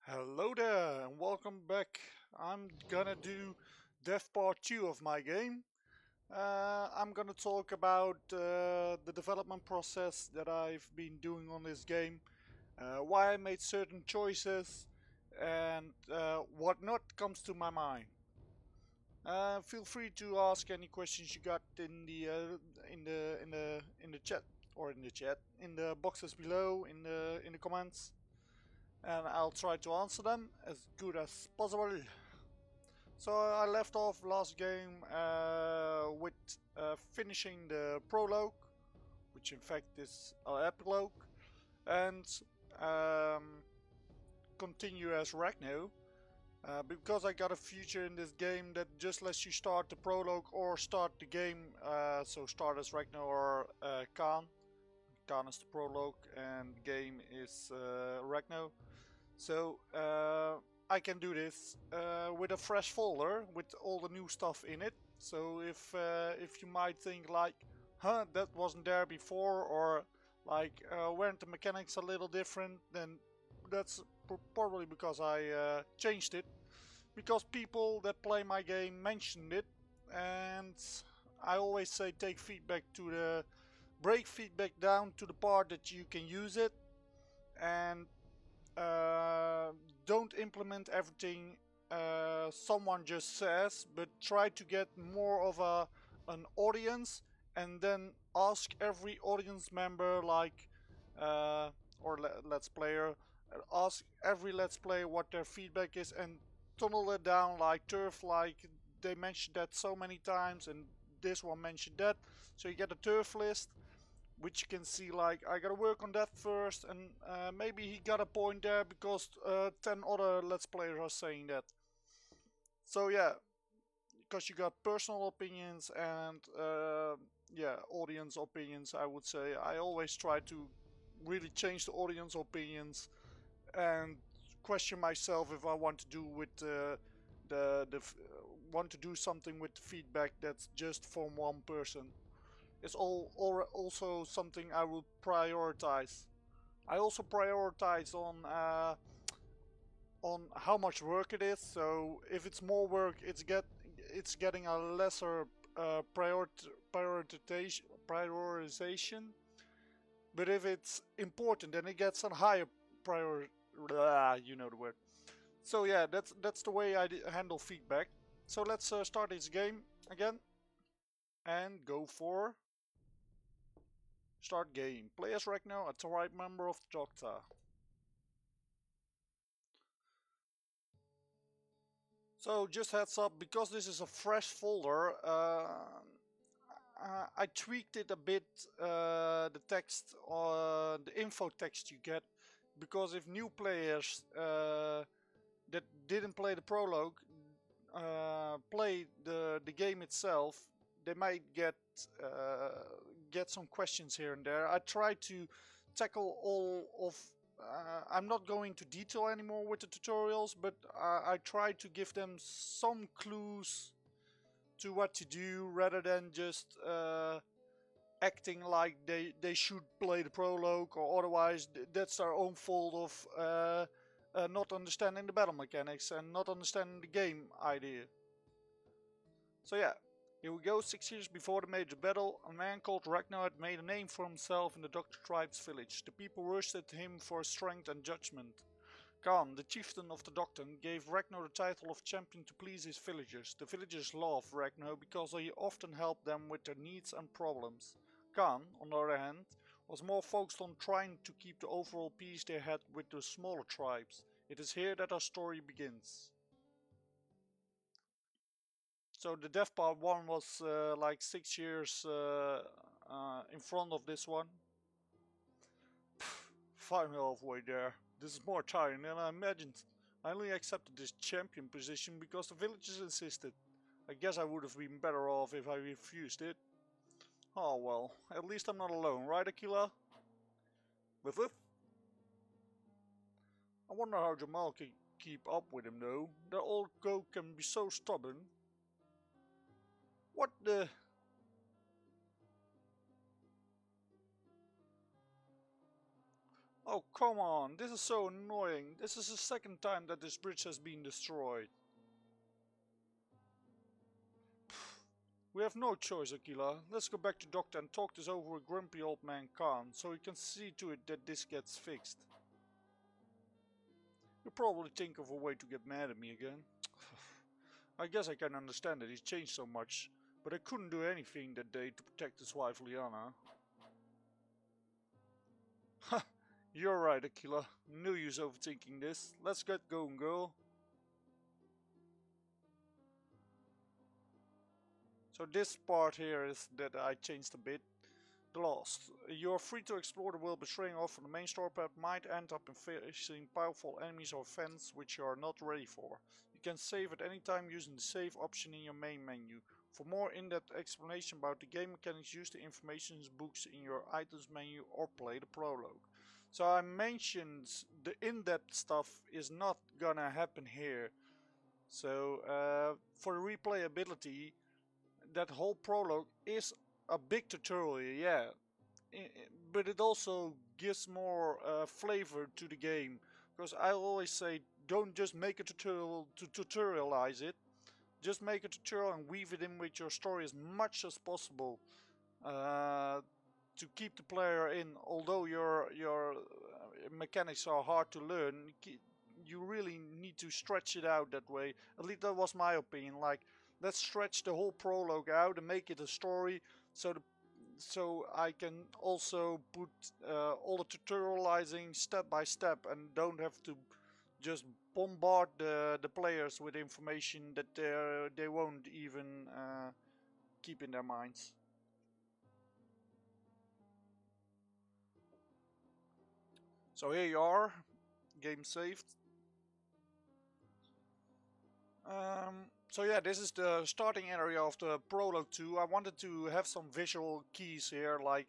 Hello there and welcome back. I'm gonna do Dev Part 2 of my game. I'm gonna talk about the development process that I've been doing on this game, why I made certain choices, and what comes to my mind. Feel free to ask any questions you got in the chat or in the boxes below in the comments, and I'll try to answer them as good as possible. So I left off last game with finishing the prologue, which in fact is an epilogue, and um, continue as Ragnar. Because I got a feature in this game that just lets you start the prologue or start the game, so start as Ragnar or Khan. Khan is the prologue and the game is Ragnar. So I can do this with a fresh folder with all the new stuff in it. So if you might think like, huh, that wasn't there before, or like weren't the mechanics a little different, then that's probably because I changed it. Because people that play my game mentioned it, and I always say break feedback down to the part that you can use it, and uh, don't implement everything someone just says, but try to get more of an audience, and then ask every audience member, like or let's player, ask every let's player what their feedback is, and tunnel it down like turf, like they mentioned that so many times, and this one mentioned that, so you get a turf list which you can see like I gotta work on that first, and maybe he got a point there because 10 other let's players are saying that. So yeah, because you got personal opinions and yeah, audience opinions, I would say I always try to really change the audience opinions and question myself if I want to do with want to do something with the feedback that's just from one person. It's also something I will prioritize. I also prioritize on how much work it is. So if it's more work, it's getting a lesser prioritization. But if it's important, then it gets a higher prior. You know the word. So yeah, that's the way I handle feedback. So let's start this game again and go for start game. Play as Ragnar, a tribe member of Jokta. So just heads up, because this is a fresh folder, I tweaked it a bit, the text, the info text you get, because if new players that didn't play the prologue play the game itself, they might get some questions here and there. I try to tackle all of. I'm not going to detail anymore with the tutorials, but I try to give them some clues to what to do rather than just acting like they should play the prologue, or otherwise that's their own fault of not understanding the battle mechanics and not understanding the game idea. So yeah, here we go. 6 years before the major battle, a man called Ragnar had made a name for himself in the Doctor tribe's village. The people worshipped him for strength and judgment. Khan, the chieftain of the Docton, gave Ragnar the title of champion to please his villagers. The villagers loved Ragnar because he often helped them with their needs and problems. Khan, on the other hand, was more focused on trying to keep the overall peace they had with the smaller tribes. It is here that our story begins. So the Death Part 1 was like 6 years in front of this one. Finally halfway there. This is more tiring than I imagined. I only accepted this champion position because the villagers insisted. I guess I would have been better off if I refused it. Oh well, at least I'm not alone, right Aquila? With it? I wonder how Jamal can keep up with him though. That old goat can be so stubborn. What the... Oh, come on, this is so annoying. This is the second time that this bridge has been destroyed. We have no choice, Aquila. Let's go back to Doctor and talk this over with grumpy old man Khan, so he can see to it that this gets fixed. You'll probably think of a way to get mad at me again. I guess I can understand that he's changed so much, but I couldn't do anything that day to protect his wife Liana. Ha! You're right, Aquila. Knew you was overthinking this. Let's get going, girl. So this part here is that I changed a bit. The Lost. You're free to explore the world, but straying off from the main story path might end up in facing powerful enemies or events which you are not ready for. You can save at any time using the save option in your main menu. For more in-depth explanation about the game mechanics, use the information books in your items menu or play the prologue. So I mentioned the in-depth stuff is not gonna happen here. So for the replayability, that whole prologue is a big tutorial, yeah. But it also gives more flavor to the game. Because I always say, don't just make a tutorial to tutorialize it. Just make a tutorial and weave it in with your story as much as possible. To keep the player in, although your mechanics are hard to learn, you really need to stretch it out that way. At least that was my opinion. Like, let's stretch the whole prologue out and make it a story, so I can also put all the tutorializing step by step and don't have to just bombard the players with information that they won't even keep in their minds. So here you are, game saved. So yeah, this is the starting area of the Prologue 2. I wanted to have some visual keys here, like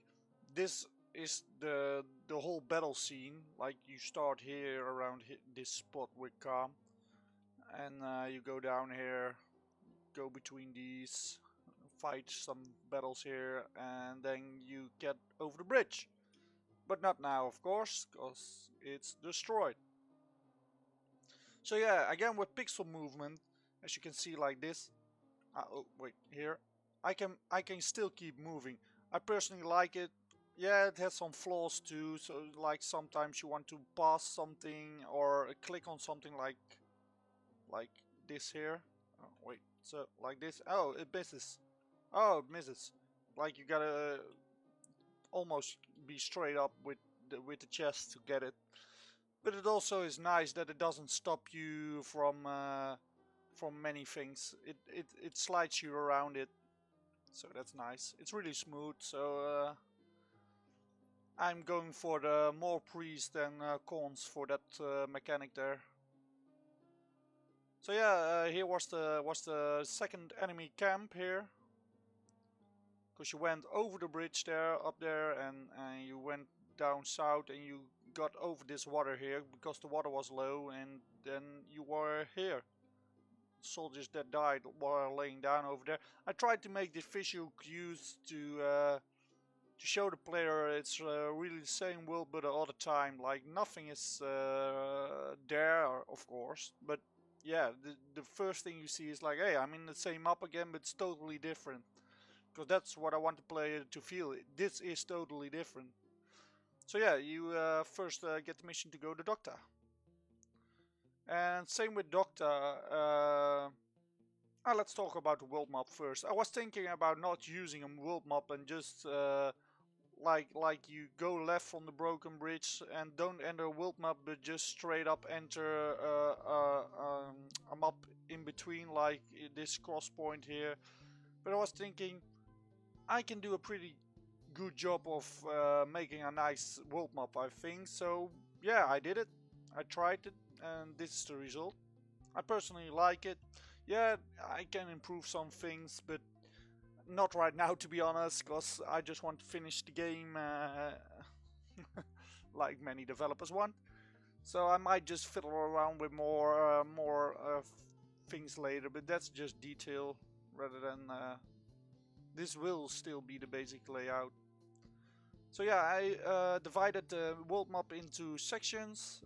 this is the whole battle scene. Like you start here around this spot with Calm, and you go down here, go between these, fight some battles here, and then you get over the bridge. But not now, of course, because it's destroyed. So yeah, again with pixel movement, as you can see like this. Oh wait, here. I can still keep moving. I personally like it. Yeah, it has some flaws too. So like sometimes you want to pass something or click on something like this here. Oh, wait, so like this. Oh, it misses. Oh, it misses. Like you gotta almost be straight up with the chest to get it. But it also is nice that it doesn't stop you from many things. It slides you around it, so that's nice. It's really smooth. So I'm going for the more priests than cons for that mechanic there. So yeah, here was the second enemy camp here. Because you went over the bridge there, up there, and you went down south, and you got over this water here because the water was low, and then you were here. Soldiers that died were laying down over there. I tried to make this visual cues to show the player it's really the same world, but all the time. Like nothing is there, of course, but yeah, the first thing you see is like, hey, I'm in the same map again, but it's totally different. Because that's what I want the player to feel. This is totally different. So yeah, you first get the mission to go to Doctor. And same with Doctor. Let's talk about the world map first. I was thinking about not using a world map and just like you go left on the broken bridge and don't enter a world map, but just straight up enter a map in between, like this cross point here. But I was thinking I can do a pretty good job of making a nice world map, I think. So yeah, I did it. I tried it, and this is the result. I personally like it. Yeah, I can improve some things, but not right now, to be honest, because I just want to finish the game like many developers want. So I might just fiddle around with more things later, but that's just detail rather than this will still be the basic layout. So yeah, I divided the world map into sections,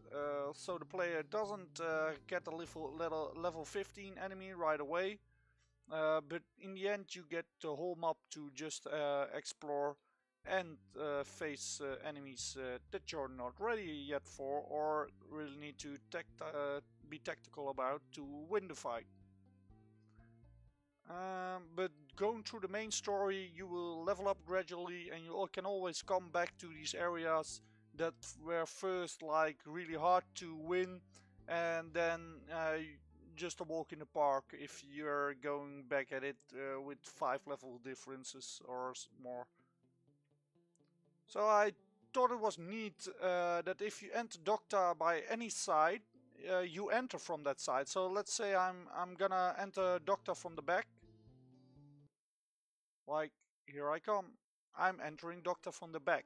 so the player doesn't get a level 15 enemy right away, but in the end you get the whole map to just explore and face enemies that you're not ready yet for, or really need to be tactical about to win the fight. But going through the main story, you will level up gradually, and you can always come back to these areas that were first like really hard to win, and then just a walk in the park if you're going back at it with 5 level differences or more. So I thought it was neat that if you enter Docta by any side, you enter from that side. So let's say I'm gonna enter Docta from the back. Like, here I come. I'm entering Docta from the back.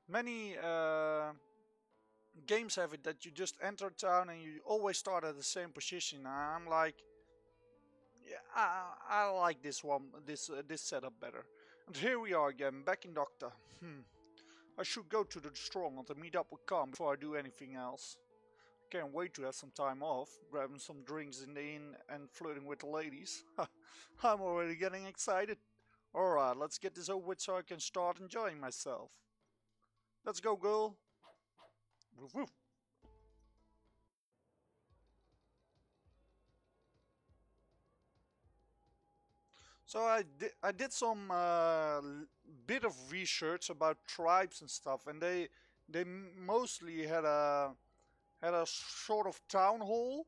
Many games have it that you just enter town and you always start at the same position. I'm like, yeah, I like this one, this setup better. And here we are again, back in Docta. I should go to the Stronghold and meet up with Khan before I do anything else. Can't wait to have some time off, grabbing some drinks in the inn and flirting with the ladies. I'm already getting excited. Alright, let's get this over with so I can start enjoying myself. Let's go, girl. Woof woof. So I did some bit of research about tribes and stuff, and they mostly had a sort of town hall,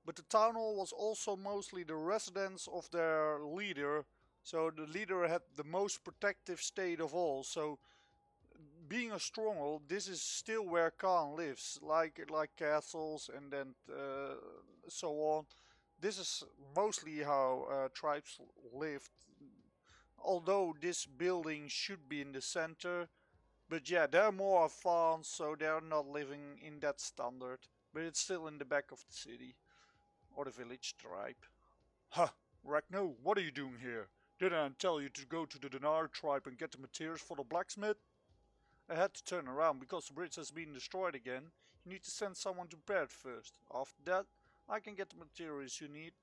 but the town hall was also mostly the residence of their leader. So the leader had the most protective state of all. So being a stronghold, this is still where Khan lives, like castles and then so on. This is mostly how tribes lived. Although this building should be in the center, but yeah, they're more advanced, so they're not living in that standard. But it's still in the back of the city or the village tribe. Huh, Ragno, what are you doing here? Didn't I tell you to go to the Dinar tribe and get the materials for the blacksmith? I had to turn around because the bridge has been destroyed again. You need to send someone to repair it first. After that, I can get the materials you need.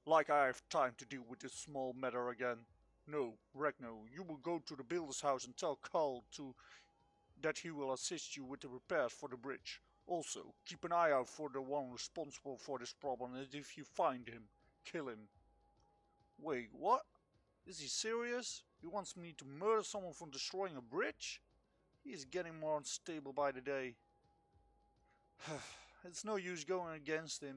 Like I have time to deal with this small matter again. No, Ragno, you will go to the builder's house and tell Carl that he will assist you with the repairs for the bridge. Also, keep an eye out for the one responsible for this problem, and if you find him, kill him. Wait, what? Is he serious? He wants me to murder someone for destroying a bridge? He is getting more unstable by the day. It's no use going against him.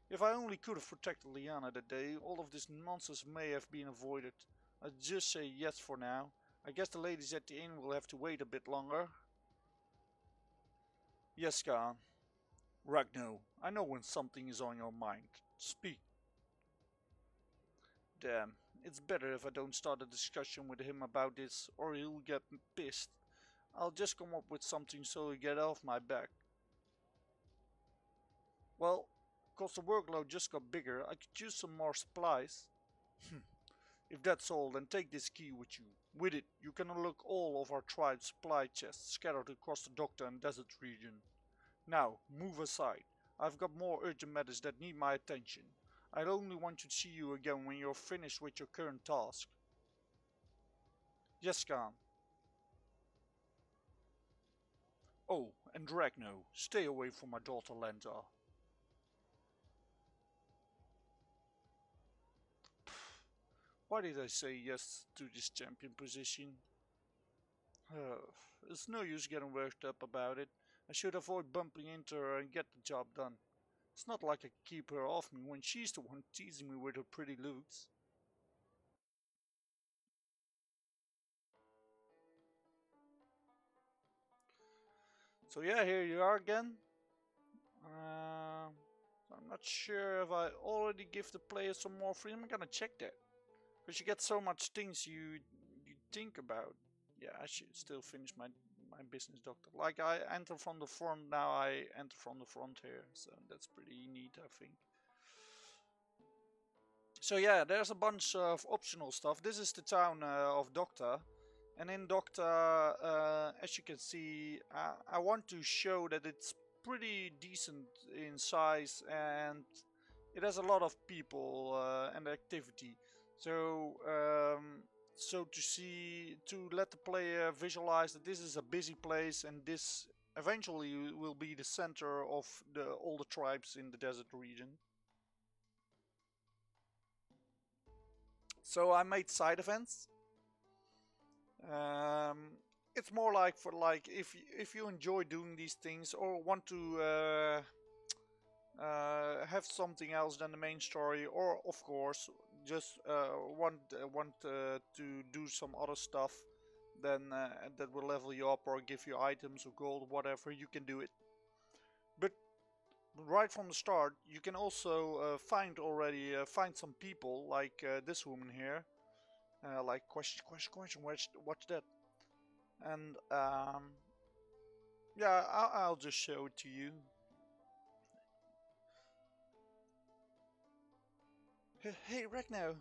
If I only could have protected Liana that day, all of this nonsense may have been avoided. I'll just say yes for now. I guess the ladies at the inn will have to wait a bit longer. Yes, Khan. Ragno, I know when something is on your mind. Speak. Damn, it's better if I don't start a discussion with him about this, or he'll get pissed. I'll just come up with something so he'll get off my back. Well, cause the workload just got bigger, I could use some more supplies. If that's all, then take this key with you. With it, you can unlock all of our tribe's supply chests scattered across the Docta and Desert region. Now, move aside. I've got more urgent matters that need my attention. I only want to see you again when you're finished with your current task. Yes, Khan. Oh, and Ragno, stay away from my daughter Lenta. Why did I say yes to this champion position? It's no use getting worked up about it. I should avoid bumping into her and get the job done. It's not like I can keep her off me when she's the one teasing me with her pretty looks. So yeah, here you are again. I'm not sure if I already give the player some more freedom. I'm gonna check that. Because you get so much things you think about. Yeah, I should still finish my business doctor. Like I enter from the front, now I enter from the front here. So that's pretty neat, I think. So yeah, there's a bunch of optional stuff. This is the town of Docta. And in Doctor, as you can see, I want to show that it's pretty decent in size and it has a lot of people and activity. So, so to let the player visualize that this is a busy place and this eventually will be the center of all the tribes in the desert region. So I made side events. Um, it's more like for like if you enjoy doing these things or want to have something else than the main story, or of course just want to do some other stuff, then that will level you up or give you items or gold, whatever, you can do it. But right from the start, you can also find some people like this woman here. Like question, watch that. And yeah, I'll just show it to you. Hey, Ragnar.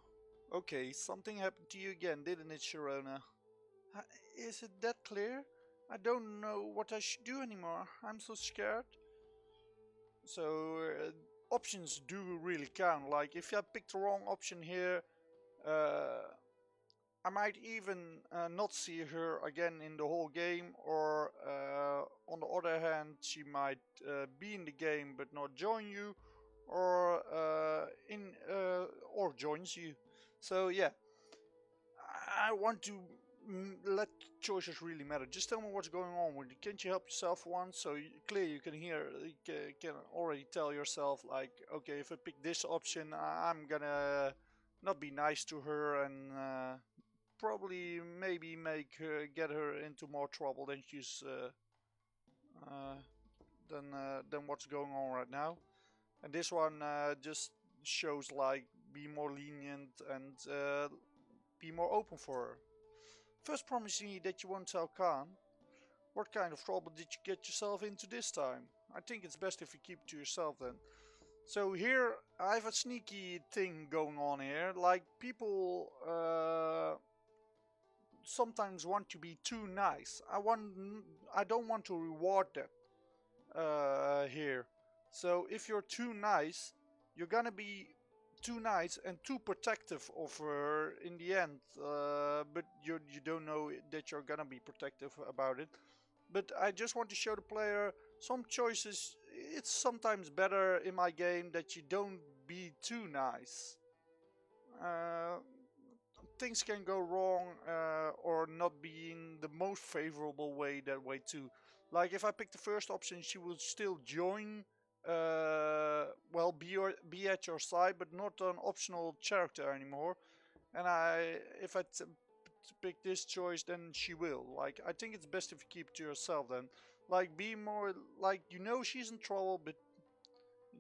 Okay, something happened to you again, didn't it, Sharona? Uh, Is it that clear? I don't know what I should do anymore. I'm so scared. So, options do really count. Like, if I pick the wrong option here, uh, I might even not see her again in the whole game, or on the other hand, she might be in the game but not join you, or or joins you. So yeah, I want to let choices really matter. Just tell me what's going on with you. Can't you help yourself once? So clearly you can hear, you can already tell yourself like, okay, if I pick this option, I'm gonna not be nice to her and probably maybe make her get her into more trouble uh, than what's going on right now. And this one just shows like be more lenient and be more open for her. First, promise me that you won't tell Khan. What kind of trouble did you get yourself into this time? I think it's best if you keep it to yourself then. So here I have a sneaky thing going on here. Like people sometimes want to be too nice. I don't want to reward that here. So if you're too nice, you're gonna be too nice and too protective of her in the end. But you don't know that you're gonna be protective about it. But I just want to show the player some choices. It's sometimes better in my game that you don't be too nice. Uh, Things can go wrong or not be in the most favorable way that way too. Like if I pick the first option, she will still join, well, be at your side, but not an optional character anymore. And if I pick this choice, then she will. Like I think it's best if you keep it to yourself then. Like be more like she's in trouble, but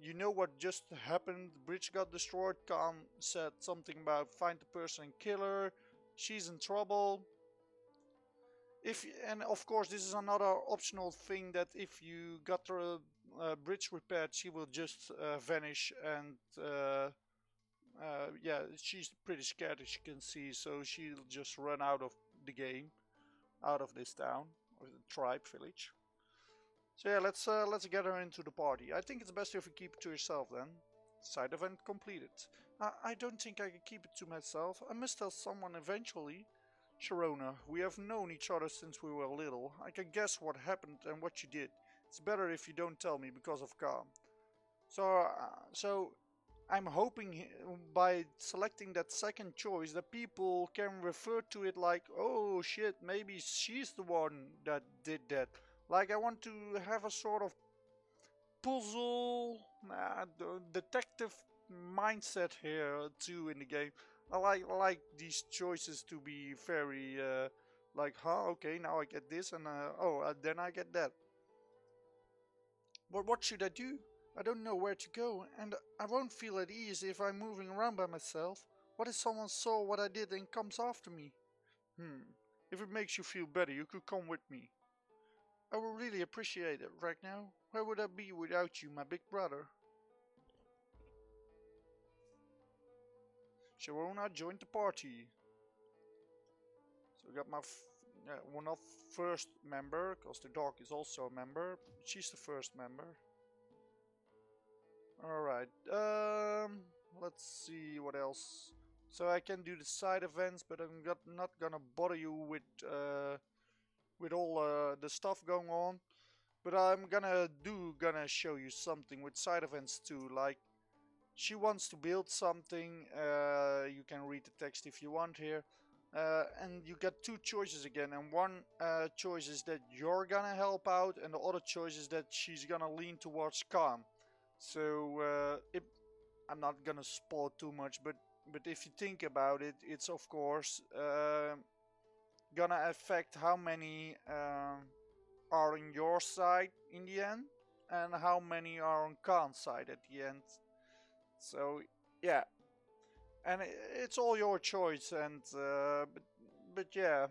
you know what just happened. The bridge got destroyed. Khan said something about find the person and kill her. She's in trouble. And of course this is another optional thing that if you got her bridge repaired, she will just vanish and yeah, she's pretty scared as you can see, so she'll just run out of the game, out of this town or the tribe village. So yeah, let's get her into the party. I think it's best if you keep it to yourself then. Side event completed. I don't think I can keep it to myself. I must tell someone eventually. Sharona, we have known each other since we were little. I can guess what happened and what you did. It's better if you don't tell me because of Khan. So I'm hoping by selecting that second choice that people can refer to it like, oh shit, maybe she's the one that did that. Like I want to have a sort of puzzle, detective mindset here too in the game. I like these choices to be very like, huh, okay, now I get this and then I get that. But what should I do? I don't know where to go, and I won't feel at ease if I'm moving around by myself. What if someone saw what I did and comes after me? If it makes you feel better, you could come with me. I would really appreciate it right now. Where would I be without you, my big brother? Sharona joined the party. So I got my we're not first member, because the dog is also a member. She's the first member. Alright, let's see what else. So I can do the side events, but I'm not gonna bother you with all the stuff going on. But I'm gonna show you something with side events too. Like, she wants to build something. You can read the text if you want here. And you get two choices again, and one choice is that you're gonna help out, and the other choice is that she's gonna lean towards Khan. So I'm not gonna spoil too much, but if you think about it, it's of course gonna affect how many are on your side in the end, and how many are on Khan's side at the end. So yeah, and it's all your choice, and but yeah,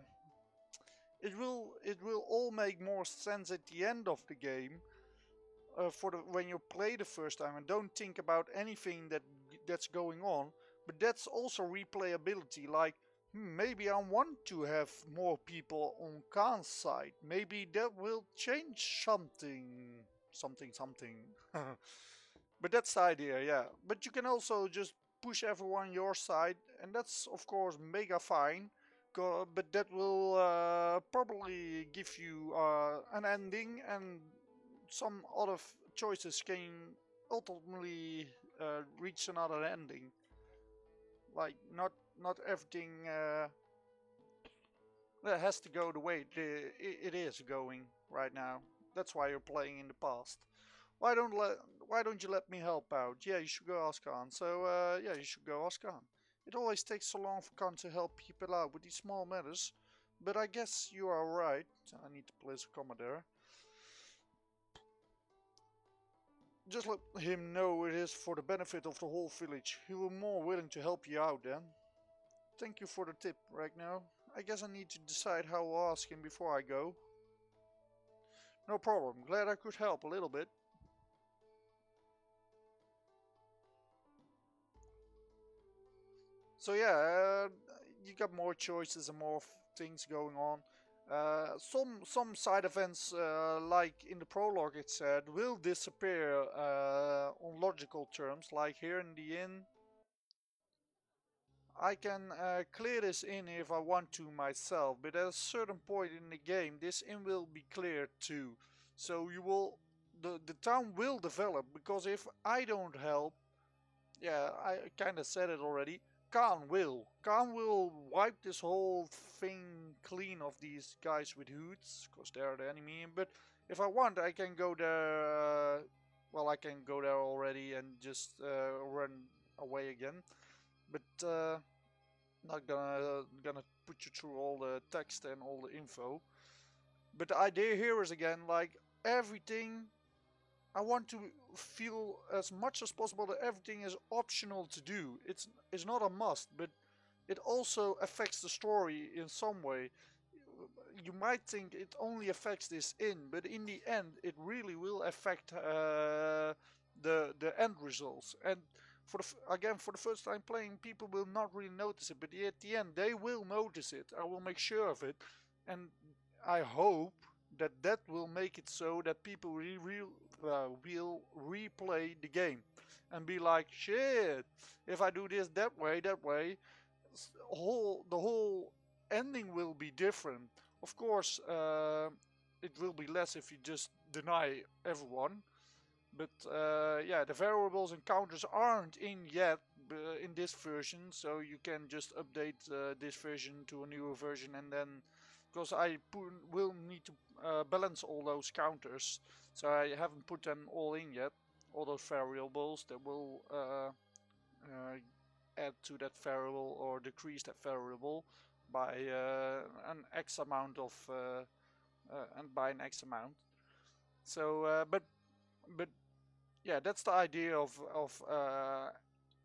it will all make more sense at the end of the game. For when you play the first time and don't think about anything that's going on, but that's also replayability. Like, maybe I want to have more people on Khan's side. Maybe that will change something. But that's the idea, yeah. But you can also just push everyone your side, and that's of course mega fine. But that will probably give you an ending, and some other choices can ultimately reach another ending. Like, not everything has to go the way it is going right now. That's why you're playing in the past. Why don't you let me help out? Yeah, you should go ask Khan. So yeah, you should go ask Khan. It always takes so long for Khan to help people out with these small matters, but I guess you are right. I need to place a comma there. Just let him know it is for the benefit of the whole village. He will be more willing to help you out then. Thank you for the tip, Ragnar. I guess I need to decide how I'll ask him before I go. No problem. Glad I could help a little bit. So yeah, you got more choices and more things going on. Some side events, like in the prologue it said, will disappear on logical terms, like here in the inn. I can clear this inn if I want to myself, but at a certain point in the game, this inn will be cleared too. So the town will develop, because if I don't help, yeah, I kind of said it already, Khan will. Khan will wipe this whole thing clean of these guys with hoods, because they're the enemy. But if I want, I can go there. Well, I can go there already and just run away again. But not gonna put you through all the text and all the info. But the idea here is, again, like, everything. I want to feel as much as possible that everything is optional to do. It's not a must, but it also affects the story in some way. You might think it only affects this inn, but in the end, it really will affect the end results. And for the first time playing, people will not really notice it, but at the end, they will notice it. I will make sure of it, and I hope that will make it so that people will replay the game and be like, shit, if I do this that way, the whole ending will be different. Of course, it will be less if you just deny everyone. But yeah, the variables and counters aren't in yet in this version, so you can just update this version to a newer version, and then, because I will need to balance all those counters, so I haven't put them all in yet, all those variables that will add to that variable or decrease that variable by an X amount of and by an X amount. So but yeah, that's the idea of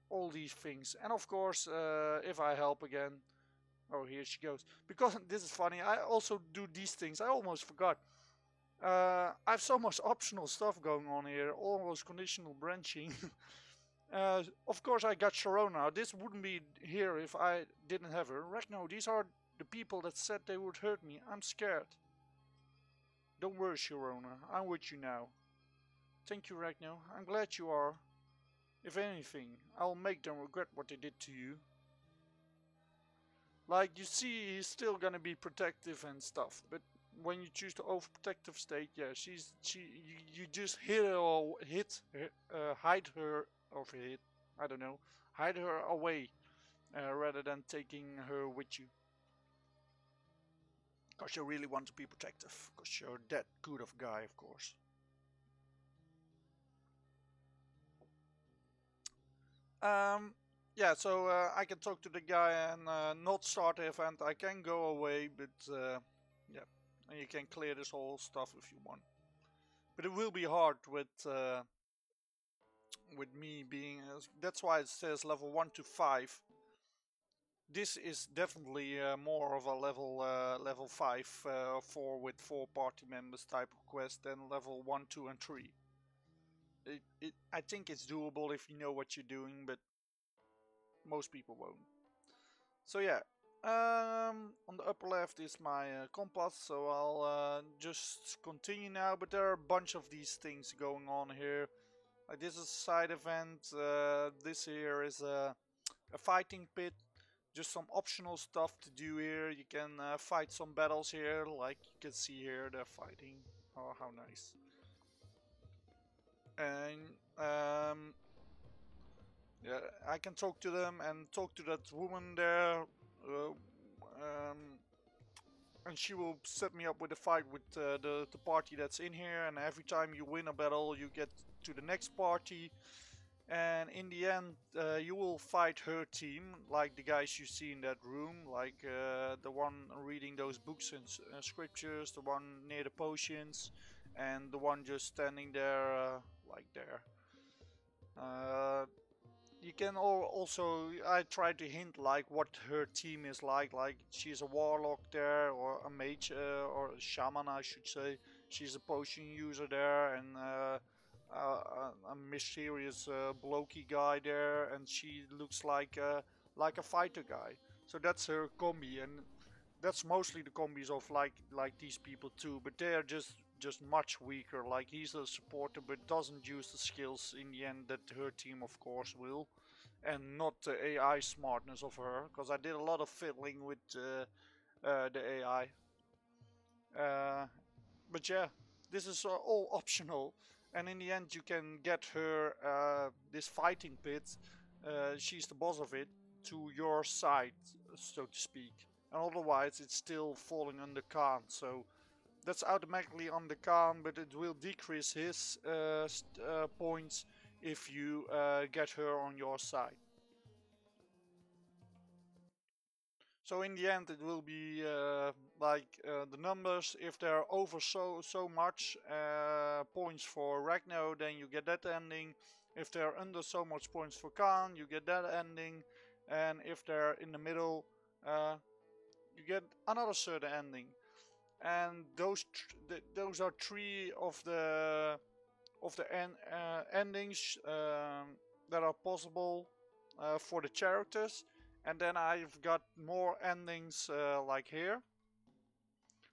all these things. And of course, if I help again, oh, here she goes. Because this is funny, I also do these things. I almost forgot. I have so much optional stuff going on here, almost conditional branching. Of course, I got Sharona. This wouldn't be here if I didn't have her. Right now, these are The people that said they would hurt me, I'm scared. Don't worry, Sharona, I'm with you now. Thank you, Ragnar. I'm glad you are. If anything, I'll make them regret what they did to you. Like, you see, he's still gonna be protective and stuff, but when you choose the overprotective state, yeah, you just hit her or hide her, or hit, I don't know, hide her away, rather than taking her with you. Because you really want to be protective, because you're that good of a guy, of course. Yeah, so I can talk to the guy and not start the event. I can go away, but yeah, and you can clear this whole stuff if you want. But it will be hard with me being. That's why it says level 1 to 5. This is definitely more of a level 5 with 4 party members type of quest than level 1, 2, and 3. I think it's doable if you know what you're doing, but most people won't. So yeah, on the upper left is my compass, so I'll just continue now, but there are a bunch of these things going on here. Like, this is a side event, this here is a fighting pit, just some optional stuff to do here. You can fight some battles here, like you can see here, they're fighting. Oh, how nice. And yeah, I can talk to them and talk to that woman there, and she will set me up with a fight with the party that's in here. And every time you win a battle, you get to the next party. And in the end, you will fight her team, like the guys you see in that room, like the one reading those books and scriptures, the one near the potions, and the one just standing there, like there. You can also, I try to hint like what her team is like she's a warlock there, or a mage, or a shaman I should say. She's a potion user there, and a mysterious blokey guy there, and she looks like a fighter guy. So that's her combi, and that's mostly the combis of like these people too, but they are just much weaker. Like, he's a supporter but doesn't use the skills in the end that her team of course will, and not the AI smartness of her, because I did a lot of fiddling with the AI. But yeah, this is all optional, and in the end you can get her this fighting pit, she's the boss of it, to your side, so to speak. And otherwise it's still falling under Khan, so that's automatically on the Khan, but it will decrease his points if you get her on your side. So in the end, it will be the numbers. If they're over so much points for Ragnar, then you get that ending. If they're under so much points for Khan, you get that ending. And if they're in the middle, you get another certain ending. And those are 3 of the endings that are possible for the characters. And then I've got more endings like here.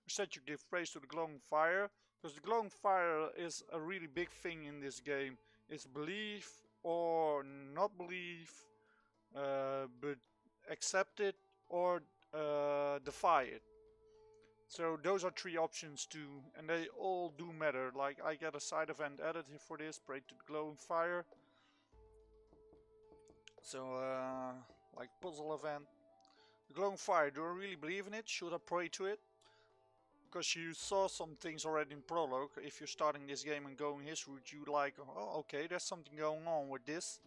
Set you give praise to the glowing fire, because the glowing fire is a really big thing in this game. It's believe or not believe, but accept it or defy it. So those are 3 options too, and they all do matter. Like, I get a side event added here for this, pray to the glowing fire. So like puzzle event. The glowing fire, do I really believe in it? Should I pray to it? Because you saw some things already in prologue. If you're starting this game and going his route, you like, oh okay, there's something going on with this,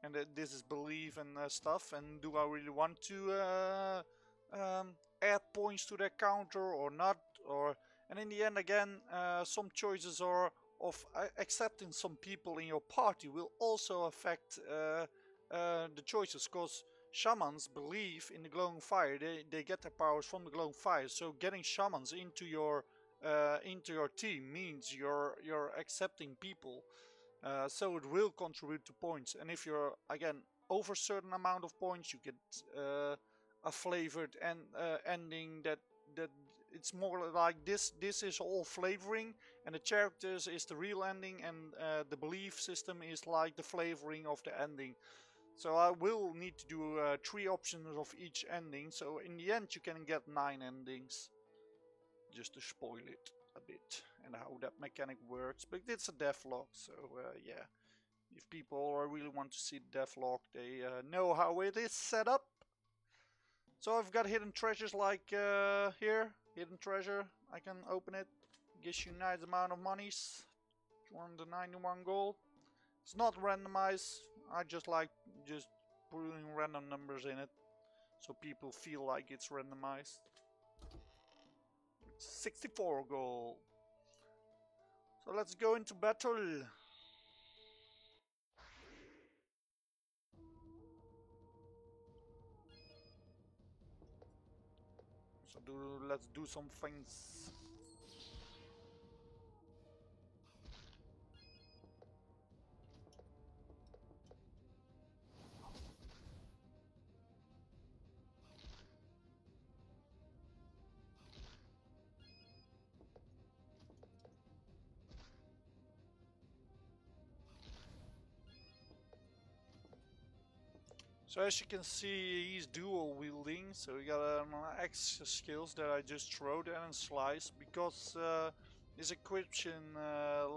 and this is belief and stuff. And do I really want to add points to that counter or not? And in the end, again, some choices are of accepting some people in your party will also affect the choices, because shamans believe in the glowing fire. They get their powers from the glowing fire. So getting shamans into your team means you're accepting people. So it will contribute to points. And if you're again over a certain amount of points, you get a flavored ending that it's more like this is all flavoring, and the characters is the real ending, and the belief system is like the flavoring of the ending. So I will need to do 3 options of each ending, so in the end you can get 9 endings, just to spoil it a bit and how that mechanic works. But it's a devlog, so yeah, if people really want to see the devlog, they know how it is set up. So I've got hidden treasures like here, hidden treasure, I can open it, gives you a nice amount of monies, 291 gold. It's not randomized, I just like putting random numbers in it, so people feel like it's randomized. 64 gold. So let's go into battle. So let's do some things. So as you can see, he's dual wielding, so he got an extra skills that I just throw there and slice, because his equiption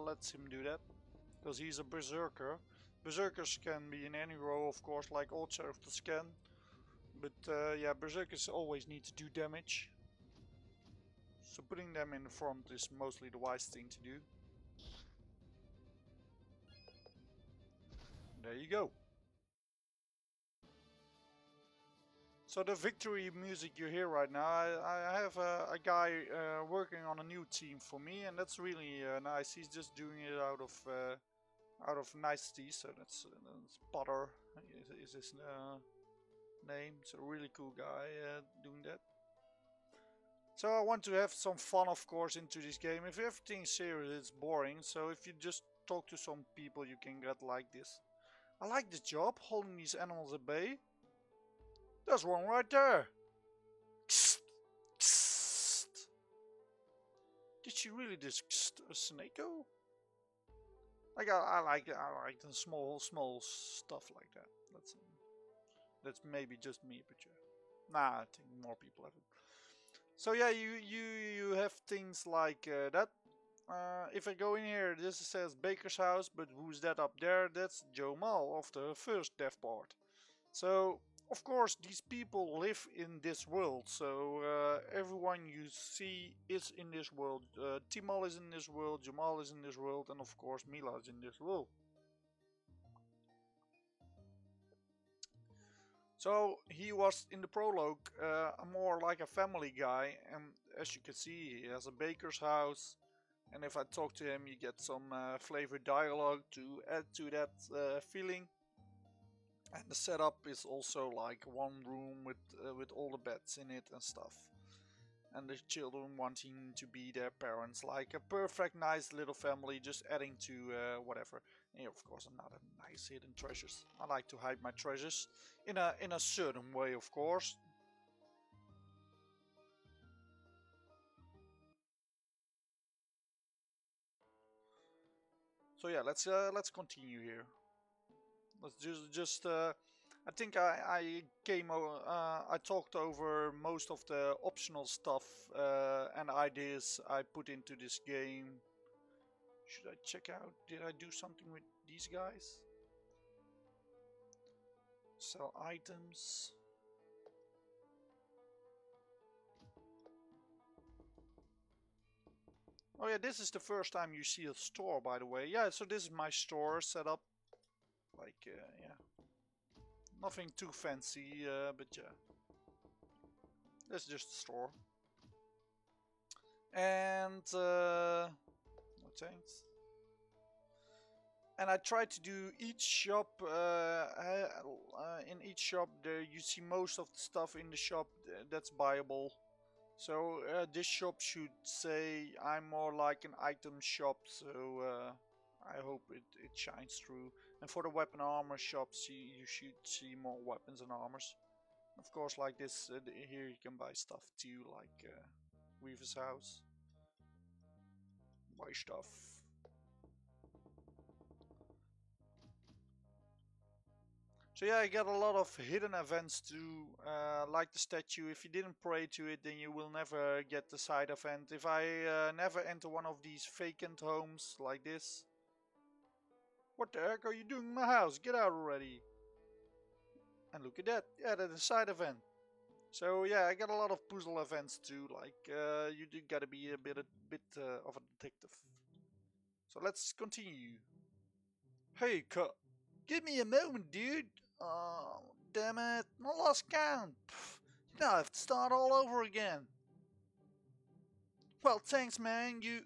lets him do that, because he's a berserker. Berserkers can be in any row, of course, like all characters can, but yeah, berserkers always need to do damage. So putting them in the front is mostly the wise thing to do. There you go. So the victory music you hear right now, I have a guy working on a new team for me, and that's really nice. He's just doing it out of nicety, so that's Potter is his name. It's a really cool guy doing that. So I want to have some fun, of course, into this game. If everything's serious, it's boring. So if you just talk to some people, you can get like this. I like this job, holding these animals at bay. There's one right there. Kst, kst. Did she really just a Snako? Like I like the small stuff like that. That's maybe just me, but yeah. Nah, I think more people have it. So yeah, you have things like that. If I go in here, this says Baker's house, but who's that up there? That's Joe Mal of the first dev part. So of course these people live in this world, so everyone you see is in this world. Timal is in this world, Jamal is in this world, and of course Mila is in this world. So he was in the prologue more like a family guy, and as you can see he has a baker's house, and if I talk to him you get some flavored dialogue to add to that feeling. And the setup is also like one room with all the beds in it and stuff. And the children wanting to be their parents, like a perfect nice little family, just adding to whatever. And of course another nice hidden treasures. I like to hide my treasures in a certain way, of course. So yeah, let's continue here. Let's just I think I I talked over most of the optional stuff and ideas I put into this game. Should I check out? Did I do something with these guys? Sell items. Oh yeah, this is the first time you see a store, by the way. Yeah, so this is my store setup. Like, yeah. Nothing too fancy, but yeah. That's just a store. And, no thanks. And I try to do each shop, in each shop there you see most of the stuff in the shop that's buyable. So this shop should say I'm more like an item shop, so I hope it shines through. And for the weapon armor shops, you should see more weapons and armors. Of course, like this, here you can buy stuff too, like Weaver's house. Buy stuff. So yeah, I got a lot of hidden events too, like the statue. If you didn't pray to it, then you will never get the side event. If I never enter one of these vacant homes like this. What the heck are you doing in my house? Get out already. And look at that. Yeah, that's a side event. So yeah, I got a lot of puzzle events too. Like you do gotta be a bit of a detective. So let's continue. Hey, give me a moment, dude. Oh, damn it! I lost count. Now I have to start all over again. Well, thanks, man. You.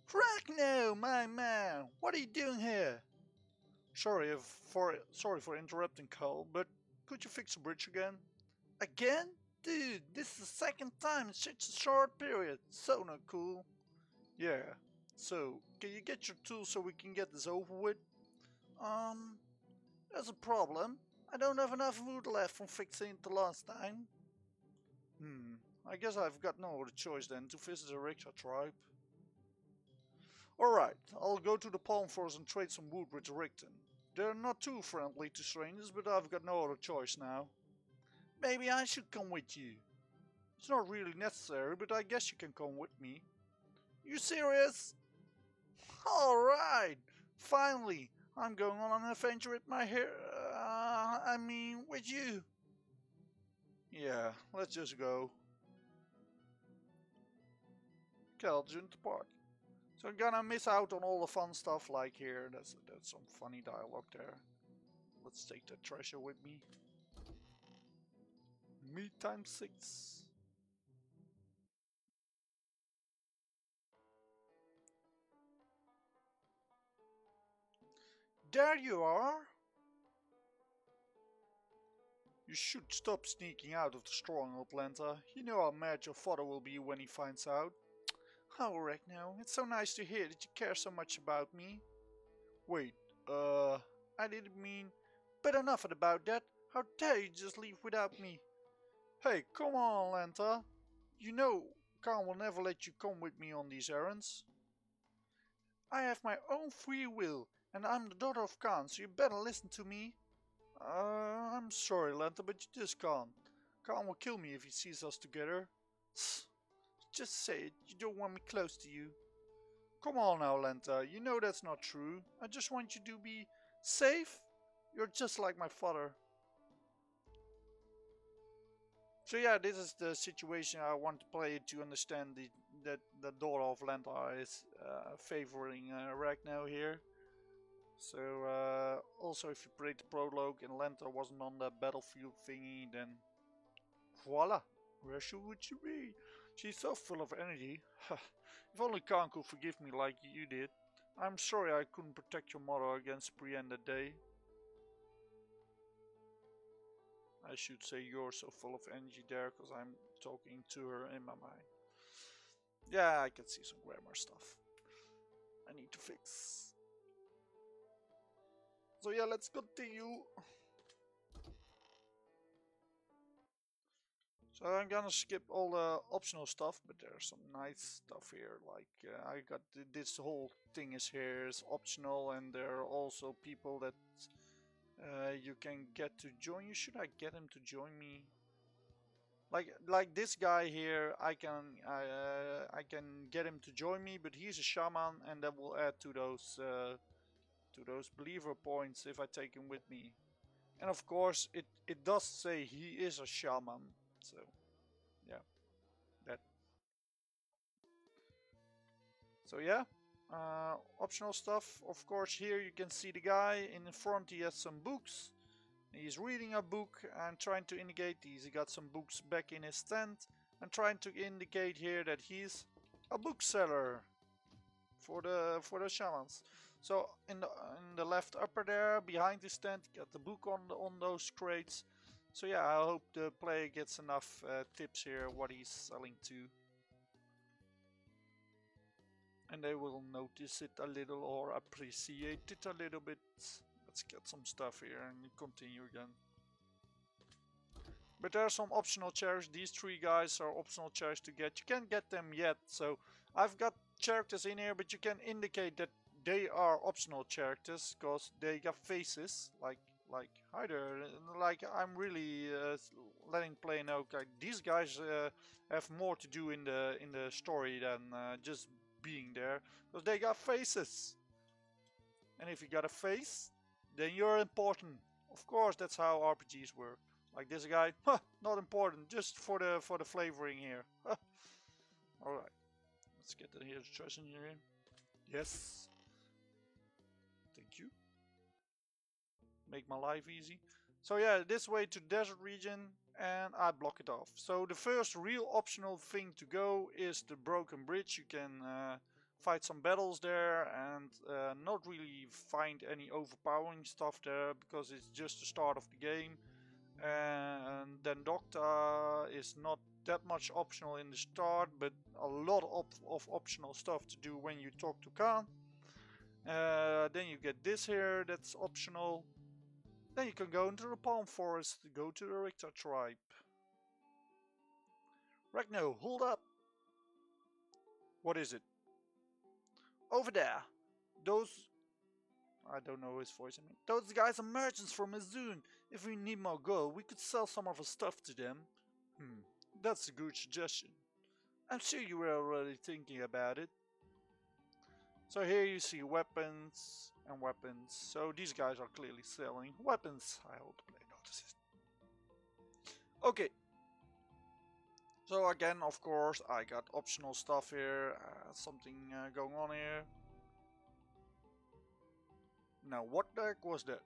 Crackno, my man. What are you doing here? Sorry for interrupting, Cole, but could you fix the bridge again? Again? Dude, this is the second time in such a short period. So not cool. Yeah. So, can you get your tools so we can get this over with? There's a problem. I don't have enough wood left from fixing it the last time. I guess I've got no other choice then to visit the Rickshaw tribe. Alright, I'll go to the Palm Forest and trade some wood with the Richten. They're not too friendly to strangers, but I've got no other choice now. Maybe I should come with you. It's not really necessary, but I guess you can come with me. You serious? Alright! Finally! I'm going on an adventure with my hair. With you. Yeah, let's just go. Calgent Park. So I'm gonna miss out on all the fun stuff like here. That's some funny dialogue there. Let's take the treasure with me. Me times 6. There you are! You should stop sneaking out of the stronghold, Lanta. You know how mad your father will be when he finds out. Oh, Ragnar, it's so nice to hear that you care so much about me. Wait, I didn't mean... But enough about that. How dare you just leave without me? Hey, come on, Lanta. You know Khan will never let you come with me on these errands. I have my own free will, and I'm the daughter of Khan, so you better listen to me. I'm sorry, Lanta, but you just can't. Khan will kill me if he sees us together. Just say it, you don't want me close to you. Come on now, Lanta, you know that's not true. I just want you to be safe. You're just like my father. So yeah, this is the situation I want to play it to understand that the daughter of Lanta is favoring Ragnar here. So also if you played the prologue and Lanta wasn't on the battlefield thingy, then voila, where should she be? She's so full of energy. If only Khan could forgive me like you did. I'm sorry I couldn't protect your mother against Brienne that day. I should say you're so full of energy there, because I'm talking to her in my mind. Yeah, I can see some grammar stuff I need to fix. So yeah, let's continue. So I'm gonna skip all the optional stuff, but there's some nice stuff here. Like I got this whole thing is here is optional, and there are also people that you can get to join you. Should I get him to join me? Like this guy here, I can get him to join me, but he's a shaman, and that will add to those believer points if I take him with me. And of course, it does say he is a shaman, so yeah, that. So yeah, optional stuff. Of course, here you can see the guy in front. He has some books. He's reading a book and trying to indicate he got some books back in his stand and trying to indicate here that he's a bookseller for the shamans. So in the left upper there behind the stand, got the book on those crates. So yeah, I hope the player gets enough tips here what he's selling to, and they will notice it a little or appreciate it a little bit. Let's get some stuff here and continue again. But there are some optional characters. These 3 guys are optional characters to get. You can't get them yet, so I've got characters in here, but you can indicate that they are optional characters because they got faces. Like hi there. Like I'm really letting play know. Like these guys have more to do in the story than just being there, because they got faces. And if you got a face, then you're important. Of course, that's how RPGs work. Like this guy, not important, just for the flavoring here. All right, let's get the here's treasure here. Yes, thank you. Make my life easy. So yeah, this way to desert region, and I block it off. So the first real optional thing to go is the broken bridge. You can fight some battles there and not really find any overpowering stuff there because it's just the start of the game. And then Docta is not that much optional in the start, but a lot of optional stuff to do when you talk to Khan. Then you get this here, that's optional. Then you can go into the Palm Forest, go to the Richter tribe. Ragno, hold up! What is it? Over there! Those... I don't know his voice. I mean, those guys are merchants from Azun. If we need more gold, we could sell some of our stuff to them. That's a good suggestion. I'm sure you were already thinking about it. So here you see weapons and weapons. So these guys are clearly selling weapons. I hope the player notices. Okay. So again, of course, I got optional stuff here. Something going on here. Now, what the heck was that?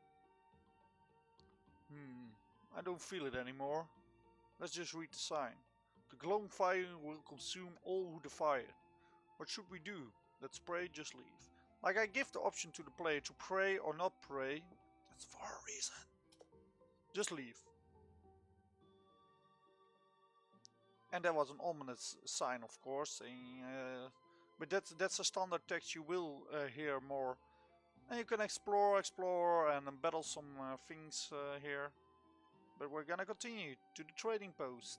I don't feel it anymore. Let's just read the sign. The glowing fire will consume all who defy it. What should we do? Let's pray, just leave. Like, I give the option to the player to pray or not pray. That's for a reason. Just leave. And there was an ominous sign, of course, saying, but that's a standard text you will hear more. And you can explore and battle some things here. But we're gonna continue to the trading post.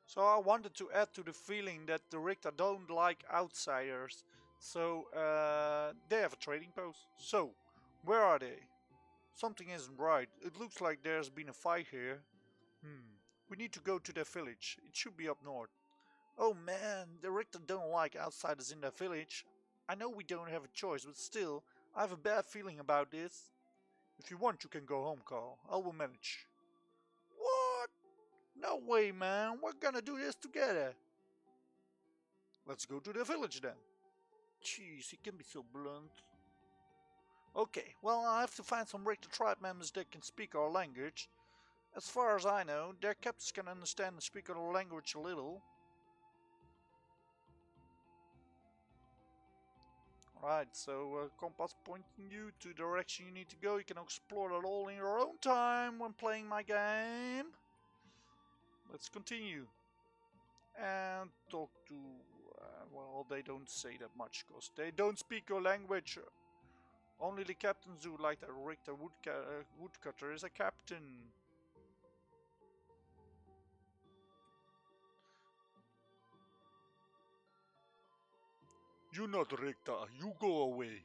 So I wanted to add to the feeling that the Richter don't like outsiders. So they have a trading post. So, where are they? Something isn't right. It looks like there's been a fight here. We need to go to their village. It should be up north. Oh man, the Richter don't like outsiders in their village. I know we don't have a choice, but still, I have a bad feeling about this. If you want, you can go home, Carl. I will manage. What? No way, man. We're gonna do this together. Let's go to the village then. Jeez, he can be so blunt. Okay, well, I have to find some Richter tribe members that can speak our language. As far as I know, their captains can understand and speak our language a little. Right, so compass pointing you to the direction you need to go. You can explore it all in your own time when playing my game. Let's continue. And talk to... well, they don't say that much because they don't speak your language. Only the captains who like the Richter woodcutter is a captain. You're not Richter, you go away.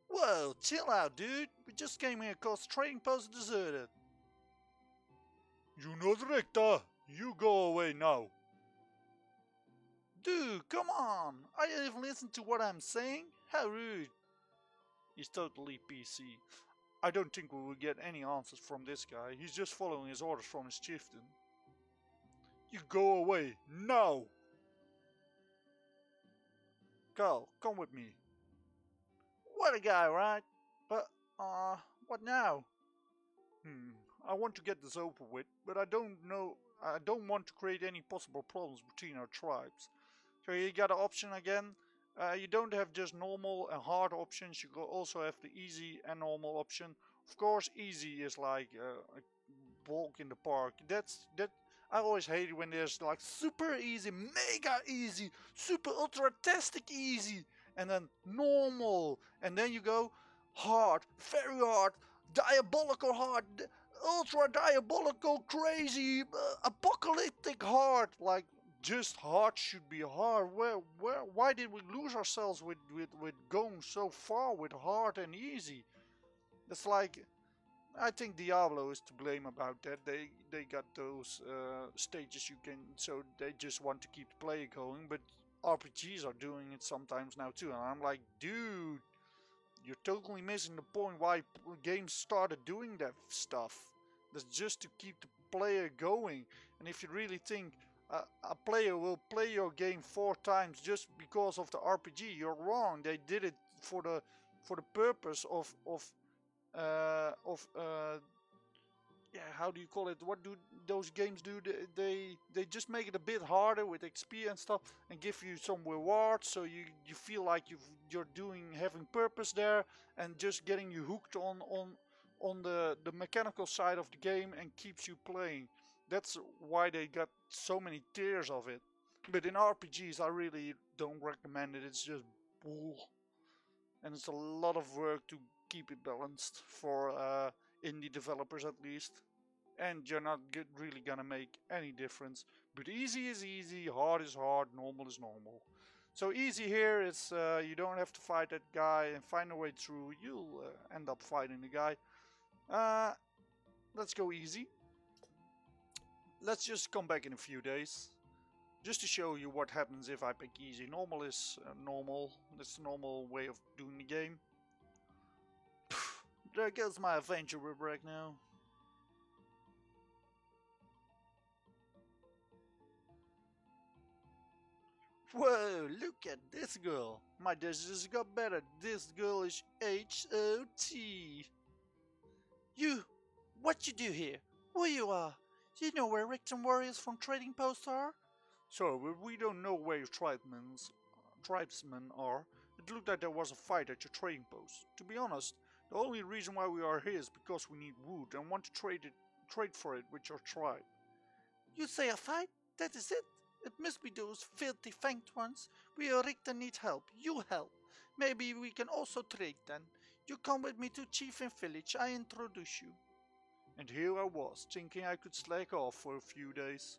Whoa, chill out, dude. We just came here because the trading post deserted. You're not Richter, you go away now. Dude, come on. Are you even listening to what I'm saying? How rude. He's totally PC. I don't think we will get any answers from this guy. He's just following his orders from his chieftain. You go away, now! Carl, come with me. What a guy, right? But, what now? I want to get this over with, but I don't want to create any possible problems between our tribes. So you got an option again. You don't have just normal and hard options, you also have the easy and normal option. Of course, easy is like a walk in the park. That I always hate it when there's like super easy, mega easy, super ultra tastic easy, and then normal, and then you go, hard, very hard, diabolical hard, ultra diabolical, crazy, apocalyptic hard. Like, just hard should be hard. Why did we lose ourselves with going so far with hard and easy? It's like, I think Diablo is to blame about that. They got those stages you can, so they just want to keep the play going. But RPGs are doing it sometimes now too, and I'm like, dude, you're totally missing the point why games started doing that stuff. That's just to keep the player going. And if you really think a player will play your game 4 times just because of the RPG, you're wrong. They did it for the purpose of yeah, how do you call it? What do those games do? They just make it a bit harder with XP and stuff, and give you some rewards, so you feel like you're having purpose there, and just getting you hooked on the mechanical side of the game and keeps you playing. That's why they got so many tiers of it. But in RPGs, I really don't recommend it. It's just bull, and it's a lot of work to keep it balanced for indie developers at least. And you're not really gonna make any difference. But easy is easy, hard is hard, normal is normal. So easy here is you don't have to fight that guy and find a way through. You'll end up fighting the guy. Let's go easy. Let's just come back in a few days, just to show you what happens if I pick easy. Normal is normal. That's the normal way of doing the game. There goes my adventure rubric now. Whoa, look at this girl. My days just got better. This girl is H-O-T. You, what you do here? Who you are? You know where Richter warriors from Trading Post are? So, we don't know where your tribesmen are. It looked like there was a fight at your trading post. To be honest, the only reason why we are here is because we need wood and want to trade for it with your tribe. You say a fight? That is it? It must be those filthy fanged ones. We Richter need help. You help. Maybe we can also trade then. You come with me to Chieftain Village. I introduce you. And here I was, thinking I could slack off for a few days.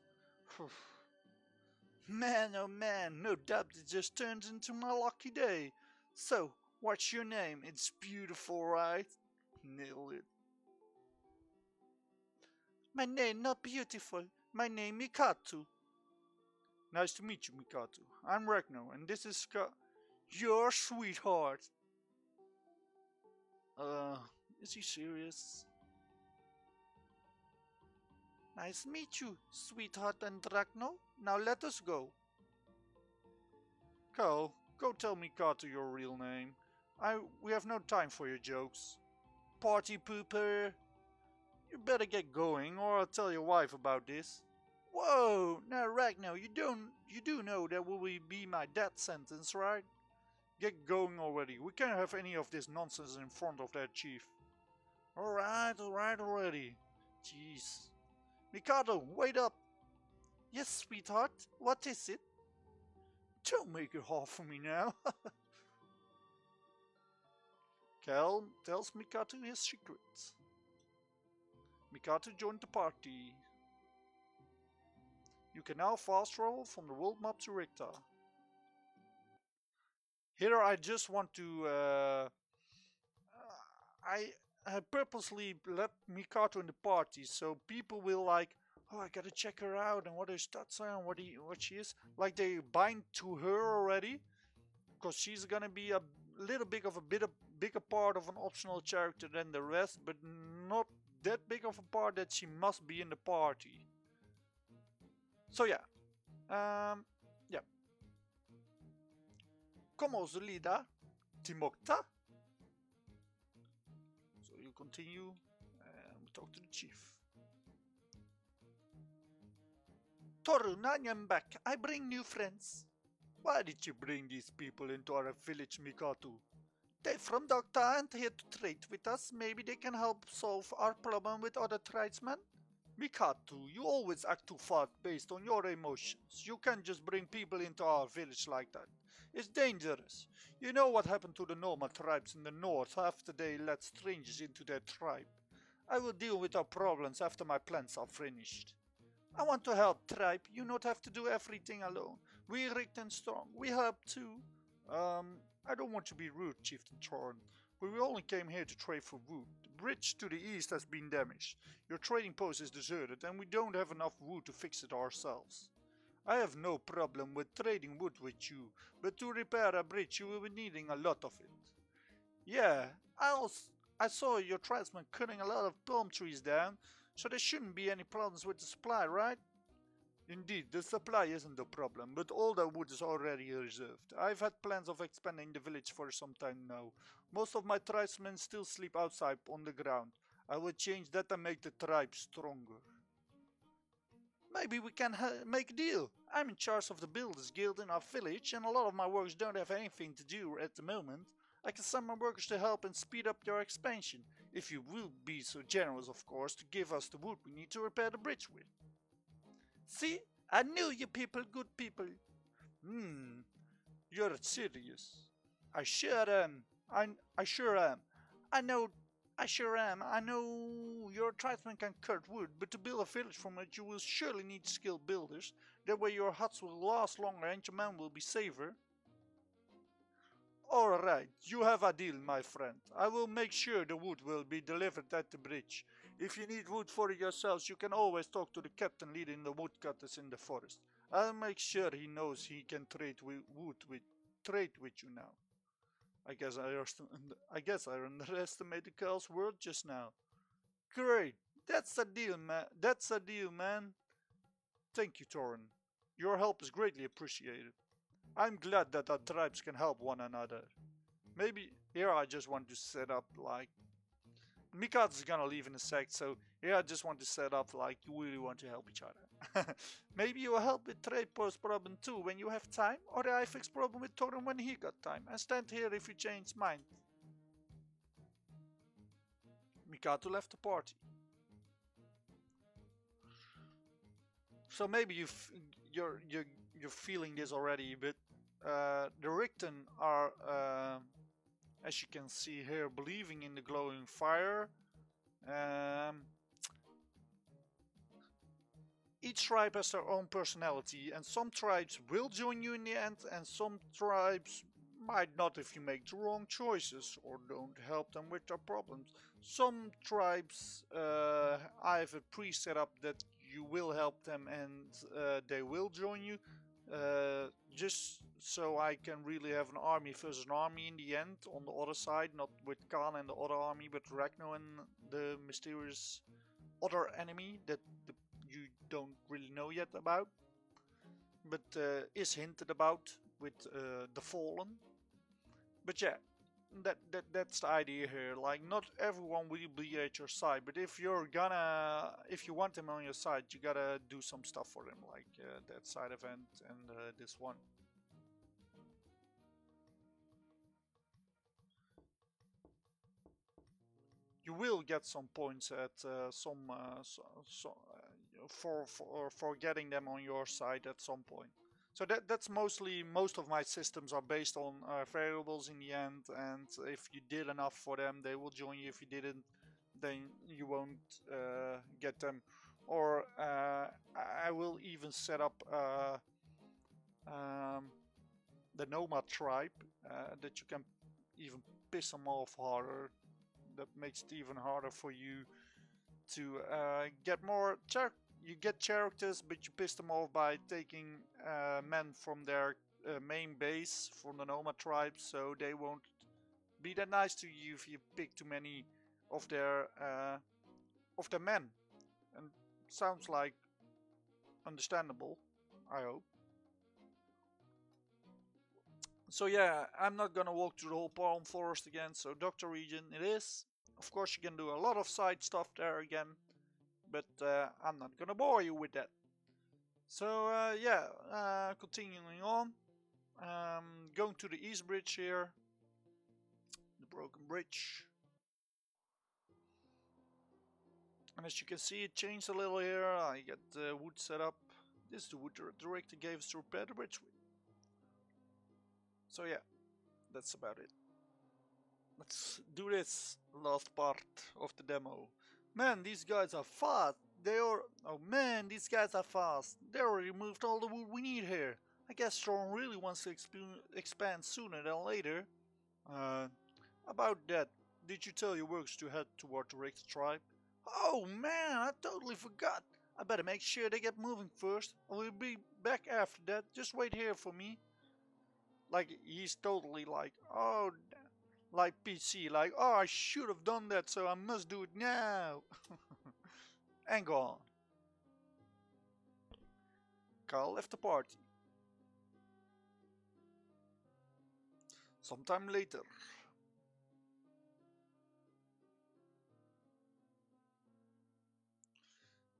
Man, oh man, no doubt it just turns into my lucky day. So, what's your name? It's beautiful, right? Nailed it. My name not beautiful. My name Mikatu. Nice to meet you, Mikatu. I'm Ragnar, and this is your sweetheart. Is he serious? Nice to meet you, sweetheart and Ragnar. Now let us go. Carl, go tell Mikatu your real name. We have no time for your jokes. Party pooper. You better get going, or I'll tell your wife about this. Whoa! Now, Ragnar, you do know that will be my death sentence, right? Get going already. We can't have any of this nonsense in front of that chief. Alright already. Jeez. Mikado, wait up. Yes, sweetheart. What is it? Don't make it hard for me now. Cal tells Mikado his secrets. Mikado joined the party. You can now fast travel from the world map to Richter. Here I just want to... I purposely let Mikado in the party, so people will like, oh, I gotta check her out and what her stats are and what she is. Like they bind to her already, because she's gonna be a little bit of a bigger part of an optional character than the rest, but not that big of a part that she must be in the party. So yeah, yeah. Como Zulida, Timokta. So you continue and we talk to the chief. Toru, now I'm back. I bring new friends. Why did you bring these people into our village, Mikatu? They're from Doctor and here to trade with us. Maybe they can help solve our problem with other tradesmen. Mikatu, you always act too fast based on your emotions. You can't just bring people into our village like that. It's dangerous. You know what happened to the Noma tribes in the north after they let strangers into their tribe. I will deal with our problems after my plans are finished. I want to help, tribe. You not have to do everything alone. We're rigged and strong. We help too. I don't want to be rude, Chieftain Thorn, but we only came here to trade for wood. The bridge to the east has been damaged. Your trading post is deserted and we don't have enough wood to fix it ourselves. I have no problem with trading wood with you, but to repair a bridge you will be needing a lot of it. Yeah, I saw your tribesmen cutting a lot of palm trees down, so there shouldn't be any problems with the supply, right? Indeed, the supply isn't the problem, but all the wood is already reserved. I've had plans of expanding the village for some time now. Most of my tribesmen still sleep outside on the ground. I will change that and make the tribe stronger. Maybe we can make a deal. I'm in charge of the Builders Guild in our village, and a lot of my workers don't have anything to do at the moment. I can send my workers to help and speed up your expansion, if you will be so generous, of course, to give us the wood we need to repair the bridge with. See? I knew you people, good people. You're serious. I sure am. I sure am. I know I sure am. I know your tribesmen can cut wood, but to build a village from it you will surely need skilled builders. That way your huts will last longer and your men will be safer. Alright, you have a deal, my friend. I will make sure the wood will be delivered at the bridge. If you need wood for yourselves, you can always talk to the captain leading the woodcutters in the forest. I'll make sure he knows he can trade with you now. I guess I underestimated Carl's word just now. Great, that's a deal, man. That's a deal, man. Thank you, Thorin. Your help is greatly appreciated. I'm glad that our tribes can help one another. Maybe here I just want to set up like Mikat's gonna leave in a sec, so here I just want to set up like you really want to help each other. Maybe you'll help with trade post problem too when you have time, or I fix problem with Thorin when he got time, and stand here if you change mind. Mikado left the party. So maybe you're feeling this already, but the Richten are, as you can see here, believing in the glowing fire. Each tribe has their own personality, and some tribes will join you in the end, and some tribes might not if you make the wrong choices or don't help them with their problems. Some tribes I have a pre-set up that you will help them and they will join you, just so I can really have an army versus an army in the end on the other side, not with Khan and the other army, but Ragnar and the mysterious other enemy that you don't really know yet about, but is hinted about with the Fallen. But yeah, that's the idea here. Like, not everyone will be at your side, but if you want them on your side, you gotta do some stuff for them, like that side event and this one. You will get some points at for getting them on your side at some point. So that's mostly, most of my systems are based on variables in the end, and if you did enough for them, they will join you. If you didn't, then you won't get them. Or I will even set up the Nomad tribe that you can even piss them off harder. That makes it even harder for you to get more you get characters, but you piss them off by taking men from their main base from the Nomad tribe, so they won't be that nice to you if you pick too many of their men. And sounds like understandable, I hope. So yeah, I'm not gonna walk through the whole Palm Forest again, so Doctor Region it is. Of course you can do a lot of side stuff there again, but I'm not gonna bore you with that. So yeah, continuing on, going to the East Bridge here, the broken bridge. And as you can see, it changed a little here. I got the wood set up. This is the wood the director gave us to repair the bridge with. So yeah, that's about it. Let's do this last part of the demo. Man, these guys are fast. Oh man, these guys are fast. They already removed all the wood we need here. I guess Storm really wants to expand sooner than later. Uh, about that, did you tell your workers to head toward the Richter tribe? Oh man, I totally forgot. I better make sure they get moving first. I will be back after that. Just wait here for me. Like, he's totally like, oh, like PC, like, oh, I should have done that, so I must do it now. And gone. Carl left the party. Sometime later.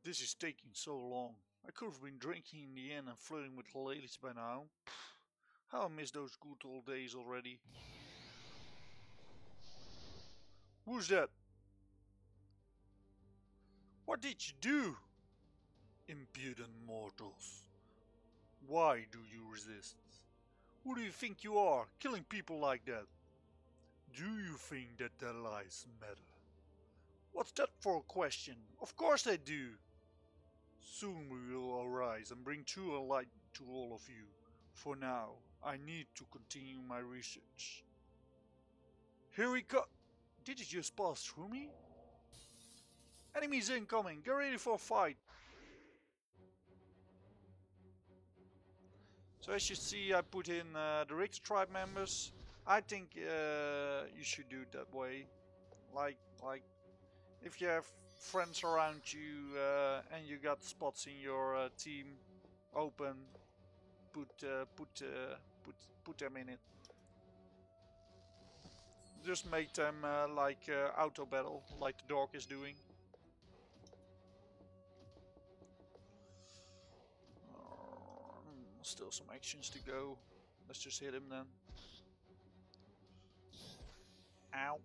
This is taking so long. I could have been drinking in the inn and flirting with the ladies by now. How I miss those good old days already. Who's that? What did you do? Impudent mortals. Why do you resist? Who do you think you are, killing people like that? Do you think that their lives matter? What's that for a question? Of course they do. Soon we will arise and bring true light to all of you. For now, I need to continue my research. Here we go. Did it just pass through me? Enemies incoming. Get ready for a fight. So as you see, I put in the Richter tribe members. I think you should do it that way. Like if you have friends around you and you got spots in your team open, put them in it. Just make them like auto battle, like the dog is doing. Still some actions to go. Let's just hit him then. Ow.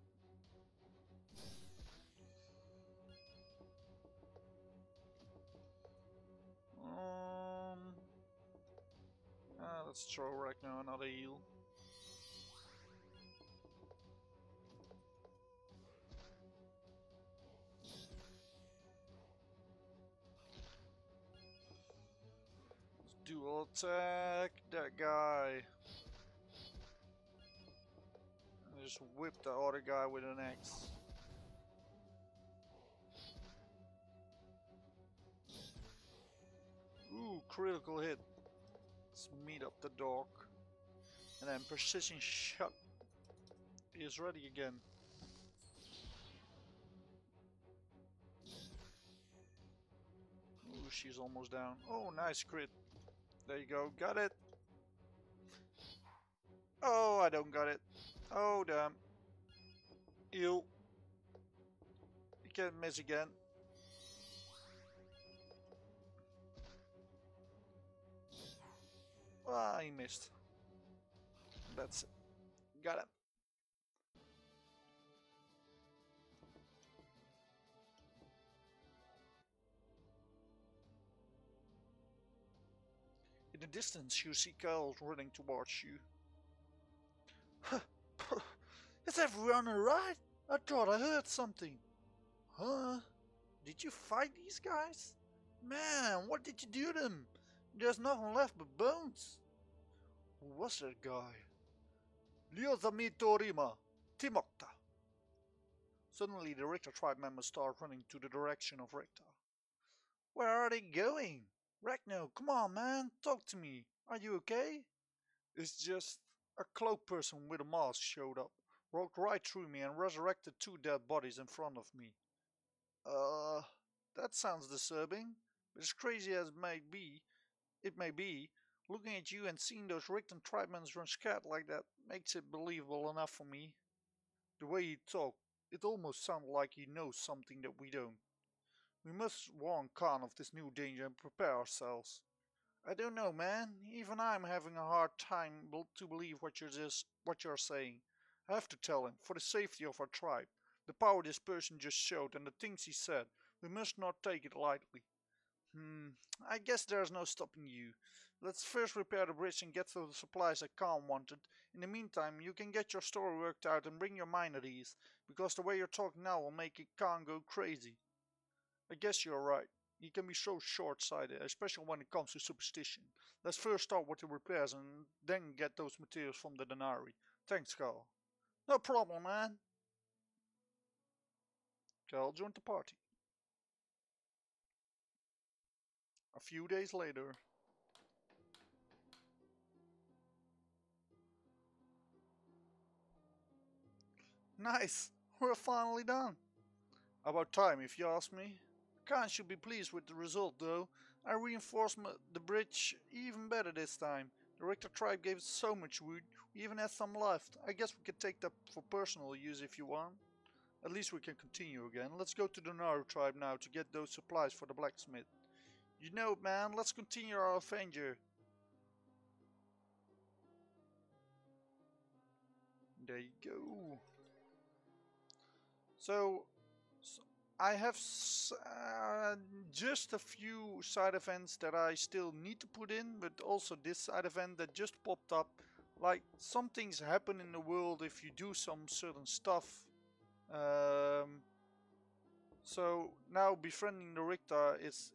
Let's throw right now another heal. Dual attack that guy. And just whip the other guy with an axe. Ooh, critical hit. Let's meet up the dog. And then precision shot is ready again. Ooh, she's almost down. Oh, nice crit. There you go, got it. Oh, I don't got it. Oh, damn. Ew. You can't miss again. Ah, he missed. That's it. Got it. In the distance, you see Kyle running towards you. Is everyone alright? I thought I heard something. Huh? Did you fight these guys? Man, what did you do to them? There's nothing left but bones. Who was that guy? Lyozami Torima, Timokta. Suddenly the Richter tribe members start running to the direction of Richter. Where are they going? Ragno, come on man, talk to me. Are you okay? It's just a cloaked person with a mask showed up, walked right through me and resurrected two dead bodies in front of me. That sounds disturbing, but as crazy as it may be, looking at you and seeing those Richter tribesmen run scared like that makes it believable enough for me. The way he talked, it almost sounded like he knows something that we don't. We must warn Khan of this new danger and prepare ourselves. I don't know, man. Even I'm having a hard time to believe what you're saying. I have to tell him, for the safety of our tribe. The power this person just showed and the things he said, we must not take it lightly. I guess there's no stopping you. Let's first repair the bridge and get to the supplies that Khan wanted. In the meantime, you can get your story worked out and bring your mind at ease, because the way you're talking now will make Khan go crazy. I guess you're right. He can be so short-sighted, especially when it comes to superstition. Let's first start with the repairs and then get those materials from the Denari. Thanks, Carl. No problem, man. Carl joined the party. A few days later. Nice! We're finally done. About time, if you ask me. Khan should be pleased with the result, though. I reinforced the bridge even better this time. The Richter tribe gave us so much wood, we even had some left. I guess we can take that for personal use if you want. At least we can continue again. Let's go to the Naru tribe now to get those supplies for the blacksmith. You know, man, let's continue our adventure. There you go. So I have just a few side events that I still need to put in, but also this side event that just popped up. Like, some things happen in the world if you do some certain stuff. So now befriending the Richter is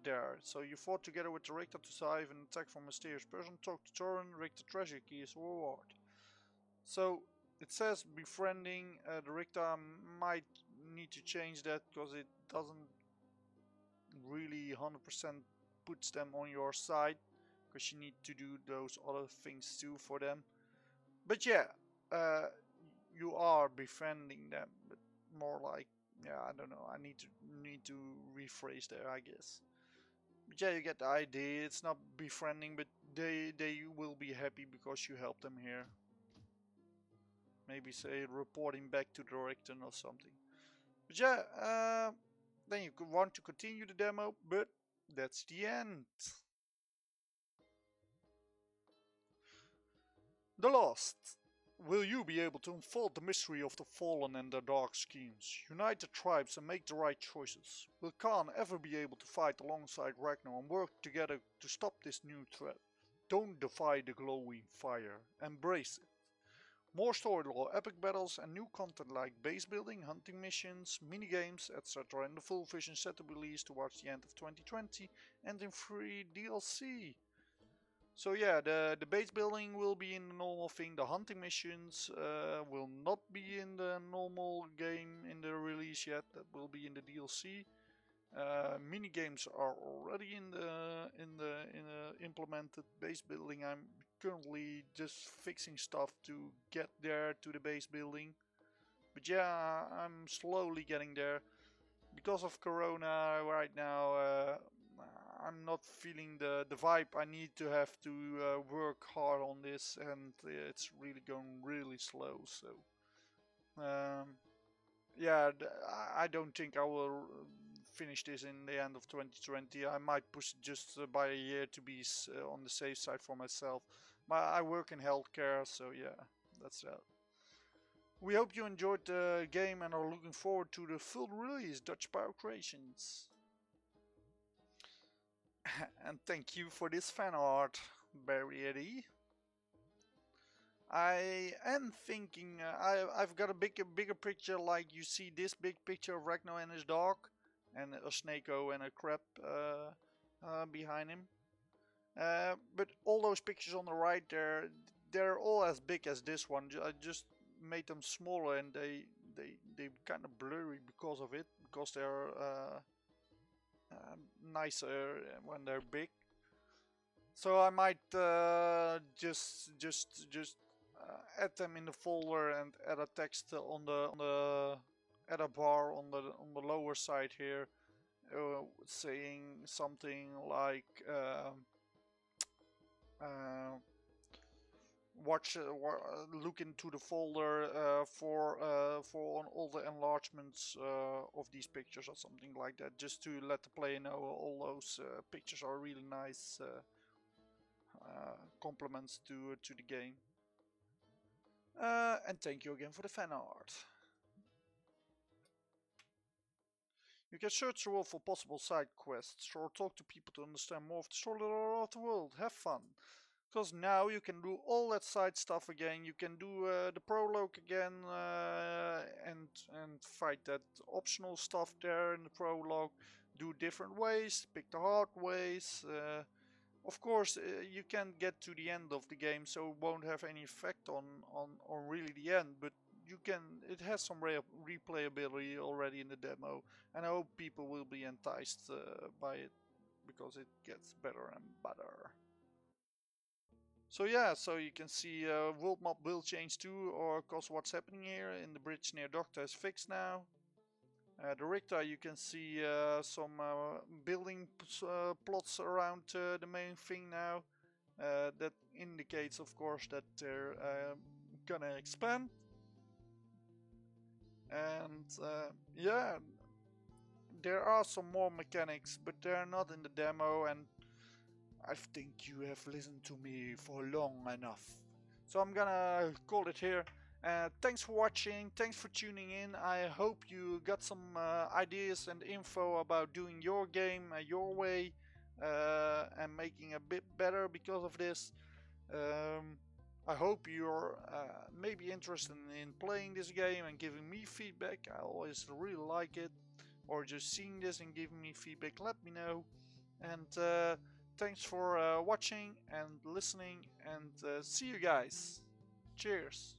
there. So you fought together with the Richter to survive an attack from a mysterious person. Talk to Torin. Richter treasure key is reward. So it says befriending the Richter. Might need to change that because it doesn't really 100% puts them on your side, because you need to do those other things too for them. But yeah, you are befriending them, but more like, yeah, I don't know. I need to rephrase there, I guess. But yeah, you get the idea. It's not befriending, but they will be happy because you helped them here. Maybe say reporting back to the director or something. But yeah, then you could want to continue the demo, but that's the end. The Lost. Will you be able to unfold the mystery of the Fallen and their dark schemes? Unite the tribes and make the right choices. Will Khan ever be able to fight alongside Ragnar and work together to stop this new threat? Don't defy the glowing fire. Embrace it. More story lore, epic battles and new content like base building, hunting missions, minigames, etc. in the full version set to be released towards the end of 2020 and in free DLC. So yeah, the base building will be in the normal thing, the hunting missions will not be in the normal game in the release yet, that will be in the DLC. Mini games are already in the implemented base building. I'm currently just fixing stuff to get there to the base building. But yeah, I'm slowly getting there. Because of Corona right now, I'm not feeling the vibe I need to have to work hard on this, and it's really going really slow. So yeah, I don't think I will finish this in the end of 2020. I might push it just by a year to be on the safe side for myself. I work in healthcare, so yeah, that's that. We hope you enjoyed the game and are looking forward to the full release, Dutch Power Creations. And thank you for this fan art, Barry Eddy. I am thinking, I've got a bigger picture, like you see this big picture of Ragnar and his dog, and a Snako and a crab behind him. But all those pictures on the right there, they're all as big as this one. I just made them smaller, and they kind of blurry because of it, because they're nicer when they're big. So I might just add them in the folder and add a text on the add a bar on the lower side here, saying something like look into the folder for all the enlargements of these pictures or something like that, just to let the player know all those pictures are really nice compliments to the game. And thank you again for the fan art. You can search the world for possible side quests or talk to people to understand more of the story of the world. Have fun. Because now you can do all that side stuff again. You can do the prologue again and fight that optional stuff there in the prologue. Do different ways, pick the hard ways. Of course, you can't get to the end of the game, so it won't have any effect on really the end. But you can. It has some replayability already in the demo, and I hope people will be enticed by it because it gets better and better. So yeah, so you can see world map will change too, or cause what's happening here in the bridge near Doctor is fixed now. The Richter, you can see some building plots around the main thing now. That indicates, of course, that they're gonna expand. And yeah, there are some more mechanics, but they're not in the demo, and I think you have listened to me for long enough. So I'm gonna call it here. Thanks for watching, thanks for tuning in. I hope you got some ideas and info about doing your game your way and making a bit better because of this. I hope you're maybe interested in playing this game and giving me feedback. I always really like it. Or just seeing this and giving me feedback, let me know. And thanks for watching and listening, and see you guys. Cheers.